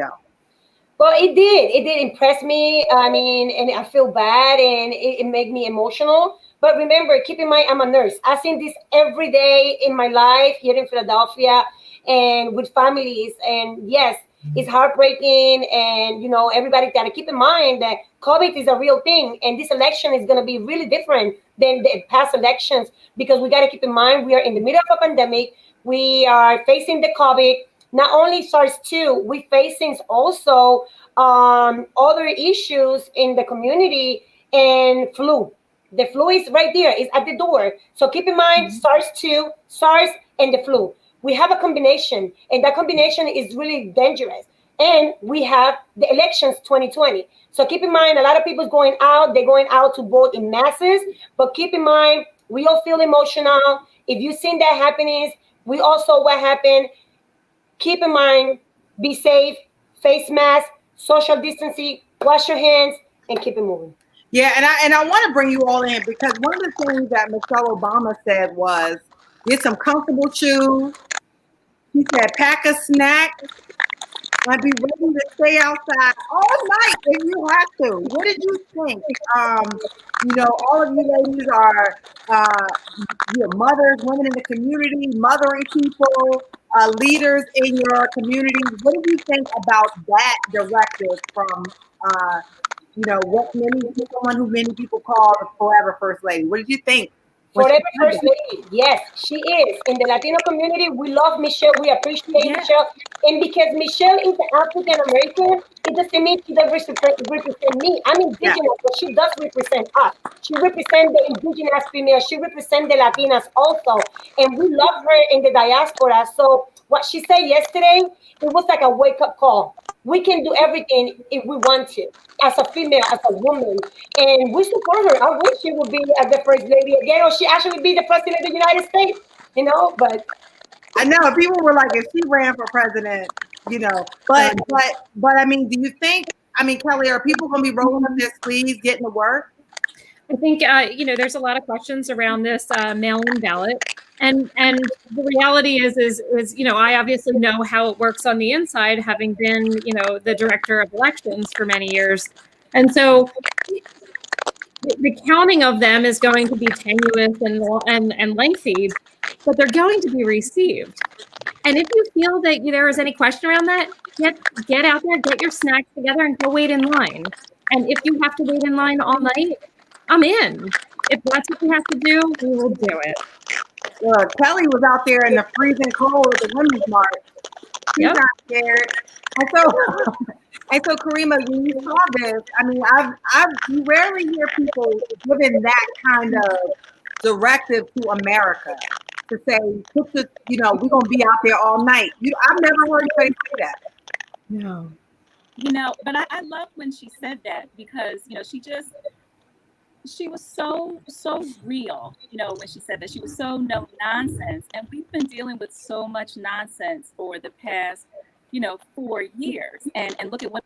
Well, it did. It did impress me. I mean, and I feel bad, and it made me emotional. But remember, keep in mind, I'm a nurse. I've seen this every day in my life here in Philadelphia and with families. And yes, it's heartbreaking. And, you know, everybody got to keep in mind that COVID is a real thing. And this election is going to be really different than the past elections, because we got to keep in mind we are in the middle of a pandemic. We are facing the COVID. Not only SARS-2, we're facing also other issues in the community and flu. The flu is right there, it's at the door. So keep in mind SARS-2, SARS, and the flu. We have a combination, and that combination is really dangerous. And we have the elections 2020. So keep in mind, a lot of people going out, they're going out to vote in masses, but keep in mind, we all feel emotional. If you've seen that happening, we also what happened. Keep in mind, be safe, face mask, social distancing, wash your hands, and keep it moving. Yeah, and I want to bring you all in, because one of the things that Michelle Obama said was, get some comfortable shoes. She said, pack a snack and be ready to stay outside all night if you have to. What did you think? You know, all of you ladies are your mothers, women in the community, mothering people, leaders in your community. What do you think about that directive from, you know, someone who many people call the forever first lady? What did you think? Forever first lady, yes, she is. In the Latino community, we love Michelle. We appreciate Michelle. And because Michelle is an African American, it doesn't mean she doesn't represent me. I'm indigenous, but she does represent us. She represents the indigenous female. She represents the Latinas also. And we love her in the diaspora. So what she said yesterday, it was like a wake-up call. We can do everything if we want to, as a female, as a woman. And we support her. I wish she would be the first lady again, or she actually be the president of the United States, you know, but. I know people were like, if she ran for president, you know, but I mean, do you think, I mean, Kelly, are people going to be rolling up their sleeves, getting to work? I think, you know, there's a lot of questions around this mail-in ballot. And the reality is, you know, I obviously know how it works on the inside, having been, you know, the director of elections for many years. And so the counting of them is going to be tenuous and lengthy, but they're going to be received. And if you feel that there is any question around that, get out there, get your snacks together, and go wait in line. And if you have to wait in line all night, I'm in. If that's what we have to do, we will do it. Kelly was out there in the freezing cold at the Women's March. She's not scared. And so, Karima, when you saw this, I mean, you rarely hear people giving that kind of directive to America to say, you know, we're gonna be out there all night. I've never heard anybody say that. No. You know, but I love when she said that, because, you know, she was so real, you know, when she said that. She was so no nonsense, and we've been dealing with so much nonsense for the past, you know, 4 years, and look at what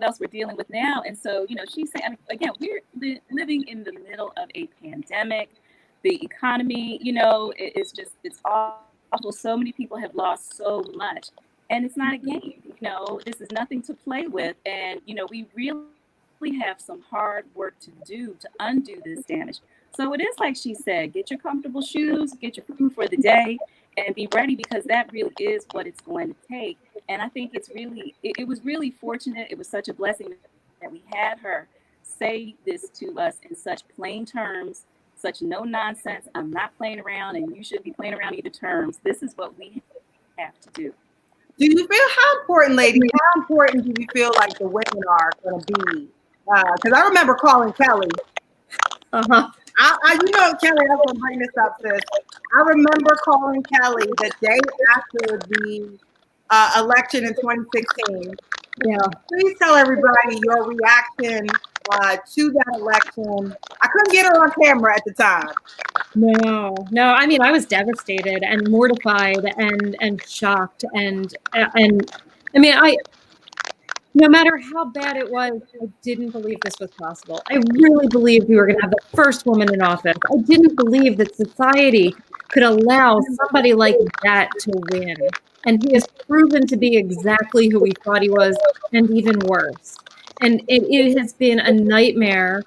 else we're dealing with now. And so, you know, she's saying, I mean, again, we're living in the middle of a pandemic. The economy, you know, it's awful. So many people have lost so much, and it's not a game. You know, this is nothing to play with, and you know, we really have some hard work to do to undo this damage. So it is like she said, get your comfortable shoes, get your food for the day, and be ready, because that really is what it's going to take. And I think it's really, it was really fortunate. It was such a blessing that we had her say this to us in such plain terms, such no nonsense, I'm not playing around and you shouldn't be playing around either terms. This is what we have to do. Do you feel, how important, lady, how important do you feel like the women are going to be? Because I remember calling Kelly. Uh-huh. You know, Kelly, I'm going to bring this up, sis. I remember calling Kelly the day after the election in 2016. Yeah. Please tell everybody your reaction to that election. I couldn't get her on camera at the time. No. I mean, I was devastated and mortified and shocked and I mean, no matter how bad it was, I didn't believe this was possible. I really believed we were going to have the first woman in office. I didn't believe that society could allow somebody like that to win. And he has proven to be exactly who we thought he was, and even worse. And it has been a nightmare.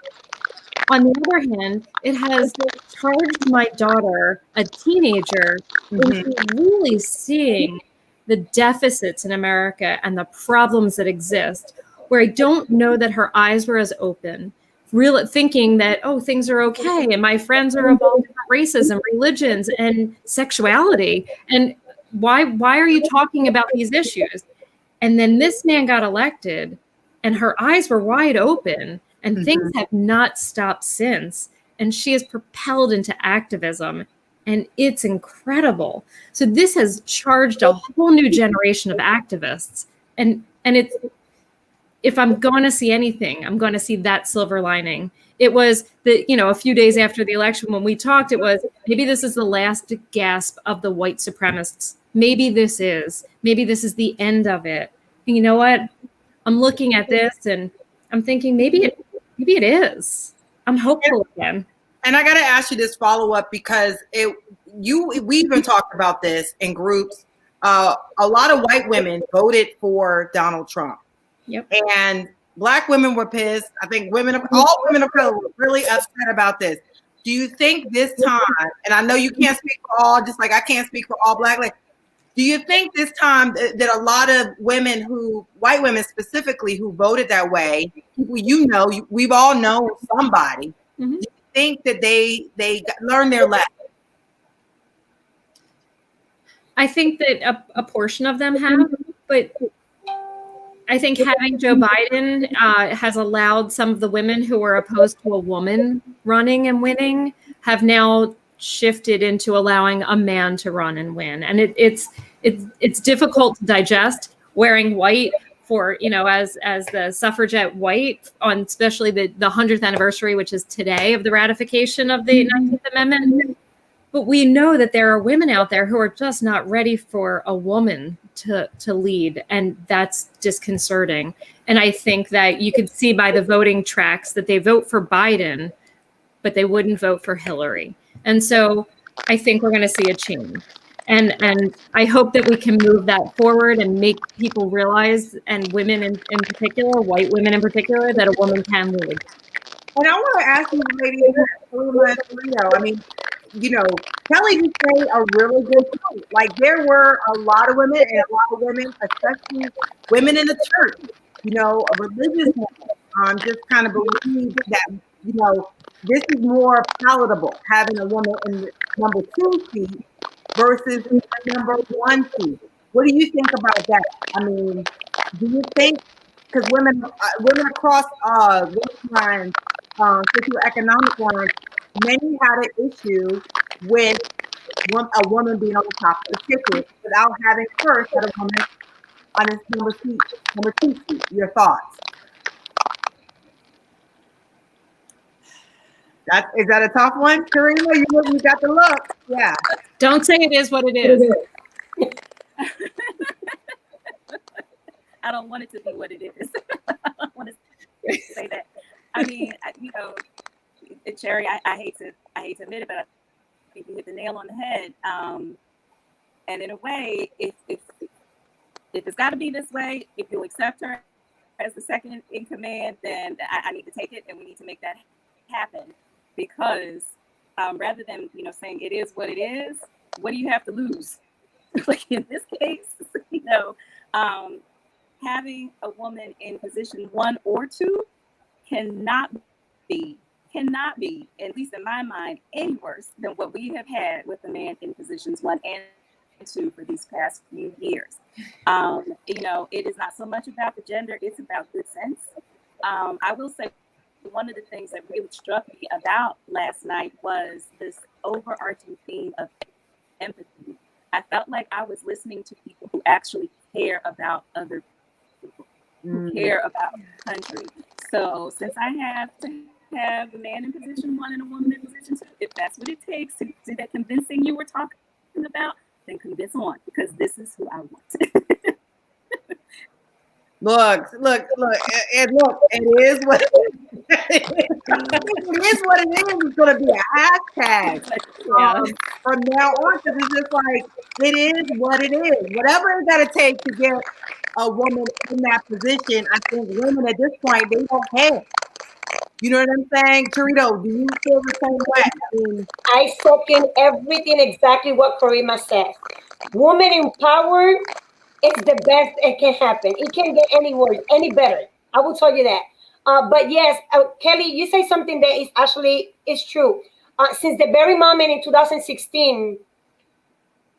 On the other hand, it has charged my daughter, a teenager, into really seeing the deficits in America and the problems that exist, where I don't know that her eyes were as open, really thinking that, oh, things are okay, and my friends are of all different races and religions and sexuality, and why are you talking about these issues? And then this man got elected, and her eyes were wide open, and things have not stopped since. And she is propelled into activism, and it's incredible. So this has charged a whole new generation of activists. And it's, if I'm going to see anything, I'm going to see that silver lining. It was the, you know, a few days after the election when we talked, it was, maybe this is the last gasp of the white supremacists. Maybe this is the end of it. And you know what? I'm looking at this and I'm thinking maybe it is. I'm hopeful again. And I got to ask you this follow-up, because we even talked about this in groups. A lot of white women voted for Donald Trump. Yep. And Black women were pissed. I think all women of color were really upset about this. Do you think this time, and I know you can't speak for all, just like I can't speak for all Black, like, do you think this time that a lot of women white women specifically, who voted that way, you know, we've all known somebody, do you think that they learned their lesson? I think that a portion of them have, but I think having Joe Biden has allowed some of the women who were opposed to a woman running and winning have now shifted into allowing a man to run and win. And it's difficult to digest wearing white for, you know, as the suffragette white on especially the 100th anniversary, which is today, of the ratification of the 19th Amendment. But we know that there are women out there who are just not ready for a woman to lead, and that's disconcerting. And I think that you could see by the voting tracks that they vote for Biden, but they wouldn't vote for Hillary. And so I think we're going to see a change. And I hope that we can move that forward and make people realize, and women in particular, white women in particular, that a woman can lead. And I want to ask you, lady, I mean, you know, Kelly just made a really good point. Like, there were a lot of women, especially women in the church, you know, religious women, just kind of believe that, you know, this is more palatable, having a woman in the number 2 seat versus the number 1 seat. What do you think about that? I mean, do you think, because women across race lines, socioeconomic lines, many had an issue with a woman being on the top of the ticket without having first had a woman on his number 2 seat. Your thoughts? Is that a tough one, Karina? You got the look. Yeah. Don't say it is what it is. I don't want it to be what it is. I don't want to say that. I mean, Cherri, I hate to admit it, but I think you hit the nail on the head. And in a way, if it's got to be this way, if you'll accept her as the second in command, then I need to take it, and we need to make that happen. Because rather than saying it is what it is, what do you have to lose? Like in this case, having a woman in position 1 or 2 cannot be, at least in my mind, any worse than what we have had with the man in positions 1 and 2 for these past few years. It is not so much about the gender, it's about good sense. I will say one of the things that really struck me about last night was this overarching theme of empathy. I felt like I was listening to people who actually care about other people, who care about the country. So since I have to have a man in position 1 and a woman in position 2, if that's what it takes to do that convincing you were talking about, then convince on, because this is who I want. Look, it is what it is. It is what it is. It's going to be a hashtag from now on, because it's just like, it is what it is. Whatever it's got to take to get a woman in that position, I think women at this point, they don't care. You know what I'm saying? Torito, do you feel the same way? I second everything exactly what Karima says. Woman in power, it's the best it can happen. It can't get any worse, any better. I will tell you that. But yes, Kelly, you say something that is actually is true. Since the very moment in 2016,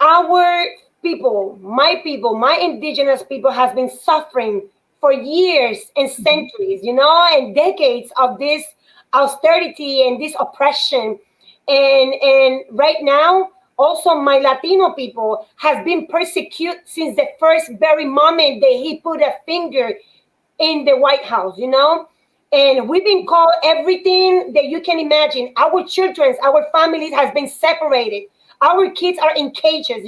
our people, my indigenous people, has been suffering for years and centuries, and decades of this austerity and this oppression. And right now, also my Latino people has been persecuted since the first very moment that he put a finger in the White House, and we've been called everything that you can imagine. Our children, our families has been separated. Our kids are in cages,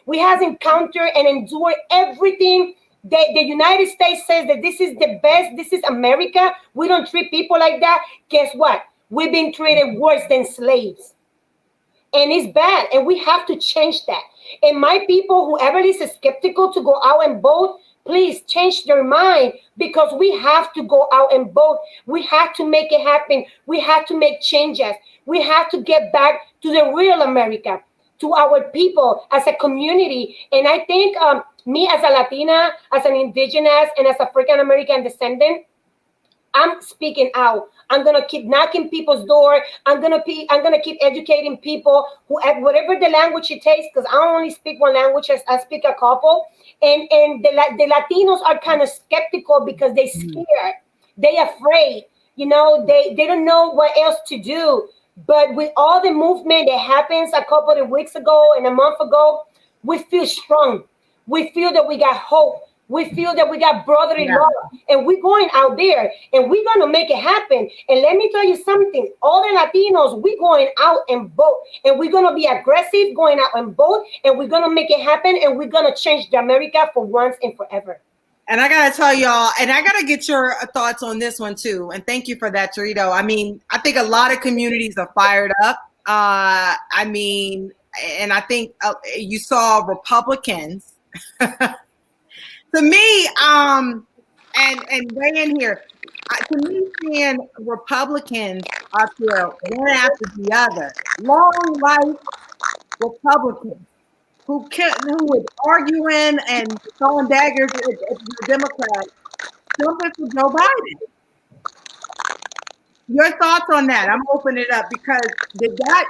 We have encountered and endured everything that the United States says that this is the best, this is America. We don't treat people like that. Guess what? We've been treated worse than slaves. And it's bad, and we have to change that. And my people, whoever is skeptical to go out and vote, please change their mind, because we have to go out and vote. We have to make it happen. We have to make changes. We have to get back to the real America, to our people as a community. And I think me as a Latina, as an indigenous, and as African American descendant, I'm speaking out. I'm gonna keep knocking people's door. I'm gonna keep educating people who, whatever the language it takes, because I don't only speak one language, I speak a couple. And the Latinos are kind of skeptical because they're scared, they afraid. They don't know what else to do. But with all the movement that happens a couple of weeks ago and a month ago, we feel strong. We feel that we got hope. We feel that we got brotherly love, and we're going out there, and we're going to make it happen. And let me tell you something, all the Latinos, we're going out and vote, and we're going to be aggressive going out and vote, and we're going to make it happen, and we're going to change the America for once and forever. And I got to tell y'all, and I got to get your thoughts on this one too. And thank you for that, Torito. I mean, I think a lot of communities are fired up. And I think you saw Republicans to me, and weigh in here. To me, seeing Republicans up here one after the other, long life Republicans who was arguing and throwing daggers at the Democrats, jumping for Joe Biden. Your thoughts on that? I'm opening it up, because how did that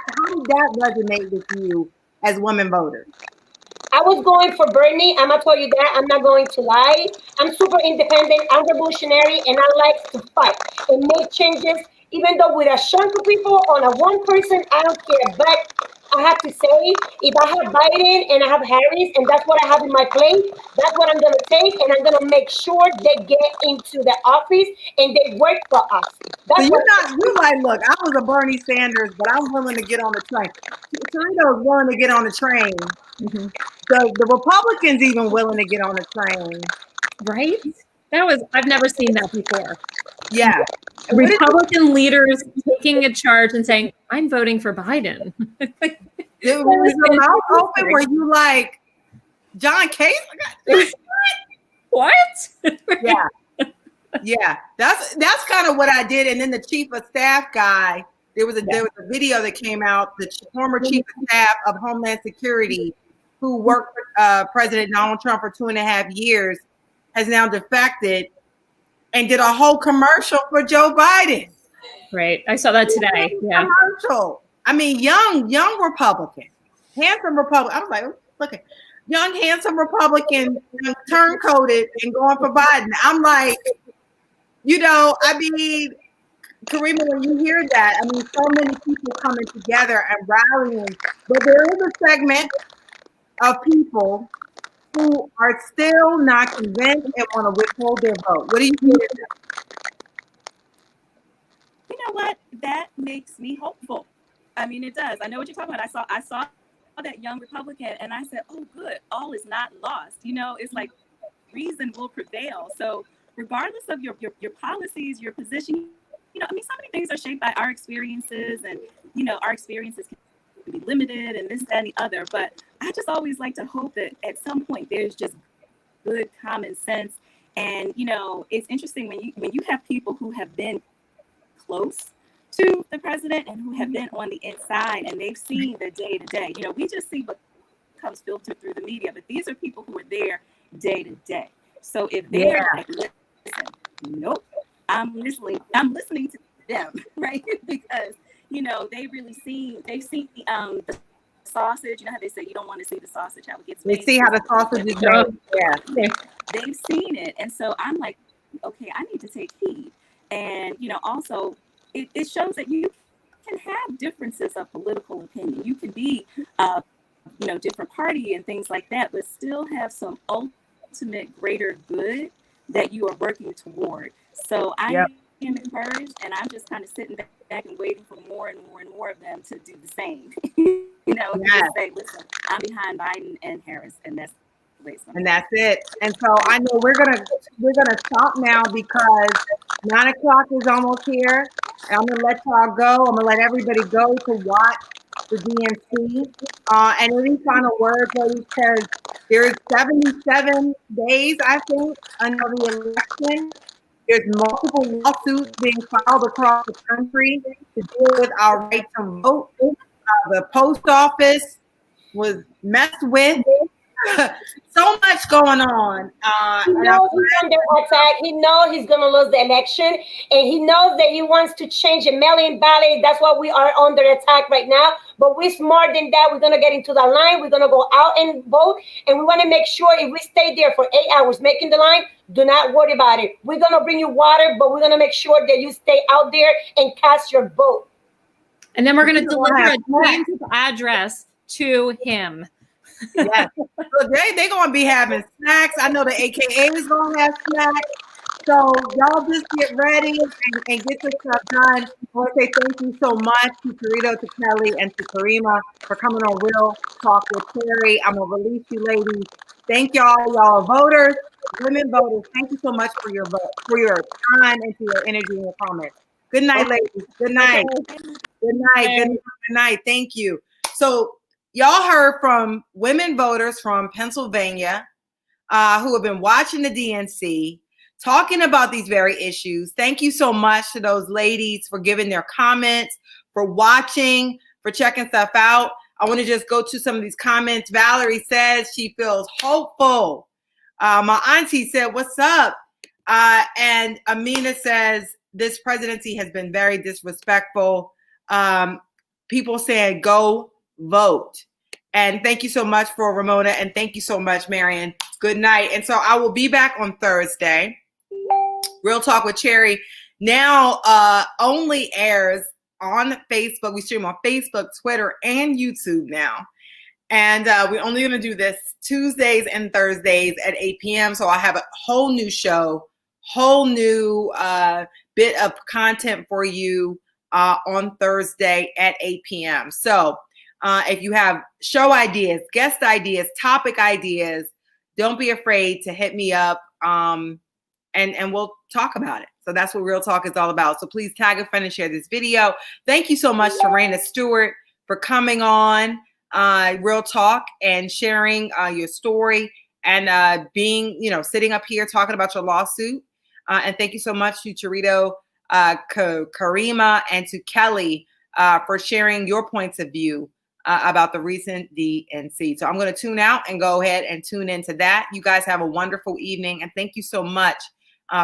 resonate with you as women voters? I was going for Bernie. I'm going to tell you that. I'm not going to lie. I'm super independent. I'm revolutionary, and I like to fight and make changes, even though with a chunk of people on a one person, I don't care. But I have to say, if I have Biden and I have Harris, and that's what I have in my plate, that's what I'm going to take, and I'm going to make sure they get into the office and they work for us. So That's you're like, look, I was a Bernie Sanders, but I'm willing to get on the train. Toledo's willing to get on the train. Mhm. The Republicans even willing to get on the train. Right? I've never seen that before. Yeah. Republican leaders taking a charge and saying, I'm voting for Biden. It was your mouth open where you like, John Case? What? Yeah. Yeah. That's kind of what I did. And then the chief of staff guy, there was a video that came out, the former chief of staff of Homeland Security, who worked for President Donald Trump for 2.5 years, has now defected and did a whole commercial for Joe Biden. Right. I saw that today. Yeah. Commercial. I mean, young Republican, handsome Republican. I was like, look at young, handsome Republican, turncoated and going for Biden. I'm like, I mean, Karima, when you hear that, I mean, so many people coming together and rallying, but there is a segment of people who are still not convinced and want to withhold their vote. What do you think? You know what? That makes me hopeful. I mean, it does. I know what you're talking about. I saw that young Republican, and I said, "Oh, good. All is not lost." It's like reason will prevail. So, regardless of your policies, your position, I mean, so many things are shaped by our experiences, and our experiences can be limited, and this, that, and the other. But I just always like to hope that at some point there's just good common sense. And it's interesting when you have people who have been close to the president and who have been on the inside and they've seen the day to day. We just see what comes filtered through the media, but these are people who are there day to day. So if they're like, listen, nope, I'm listening to them, right? Because they've seen the sausage. You know how they say you don't want to see the sausage how it gets made. They see how the sausage is made. Yeah. They've seen it, and so I'm like, okay, I need to take heed. And also it shows that you can have differences of political opinion. You can be different party and things like that, but still have some ultimate greater good that you are working toward. So I am encouraged, and I'm just kind of sitting back and waiting for more and more and more of them to do the same. Just say, listen, I'm behind Biden and Harris, and that's and that's it. And so I know we're gonna stop now because 9 o'clock is almost here. And I'm gonna let y'all go. I'm gonna let everybody go to watch the DNC. And any final words, ladies, because there's 77 days, I think, until the election. There's multiple lawsuits being filed across the country to deal with our right to vote. The post office was messed with. So much going on. He knows he's under attack. He knows he's going to lose the election. And he knows that he wants to change a mail-in ballot. That's why we are under attack right now. But we're smart than that. We're going to get into the line. We're going to go out and vote. And we want to make sure if we stay there for 8 hours making the line, do not worry about it. We're going to bring you water, but we're going to make sure that you stay out there and cast your vote. And then we're going to deliver a Kansas address to him. Yes. So they're going to be having snacks. I know the AKA is going to have snacks. So y'all just get ready and get this stuff done. I want to say thank you so much to Torito, to Kelly, and to Karima for coming on Real Talk with Cherri. I'm going to release you ladies. Thank y'all voters, women voters. Thank you so much for your vote, for your time and for your energy and your comments. Good night, ladies. Good night. Good night. Good night. Thank you. So y'all heard from women voters from Pennsylvania who have been watching the DNC, talking about these very issues. Thank you so much to those ladies for giving their comments, for watching, for checking stuff out. I want to just go to some of these comments. Valerie says she feels hopeful. My auntie said, what's up? And Amina says, this presidency has been very disrespectful. People saying, go vote. And thank you so much for Ramona. And thank you so much, Marion. Good night. And so I will be back on Thursday. Real Talk with Cherri now only airs on Facebook. We stream on Facebook, Twitter, and YouTube now. And we're only going to do this Tuesdays and Thursdays at 8 p.m. So I have a whole new show, whole new bit of content for you on Thursday at 8 p.m. So if you have show ideas, guest ideas, topic ideas, don't be afraid to hit me up and we'll talk about it. So that's what Real Talk is all about. So please tag a friend and share this video. Thank you so much to Raina Stewart for coming on Real Talk and sharing your story and being, sitting up here talking about your lawsuit. And thank you so much to Charito, Karima, and to Kelly for sharing your points of view about the recent DNC. So I'm going to tune out and go ahead and tune into that. You guys have a wonderful evening, and thank you so much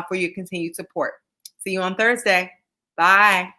for your continued support. See you on Thursday. Bye.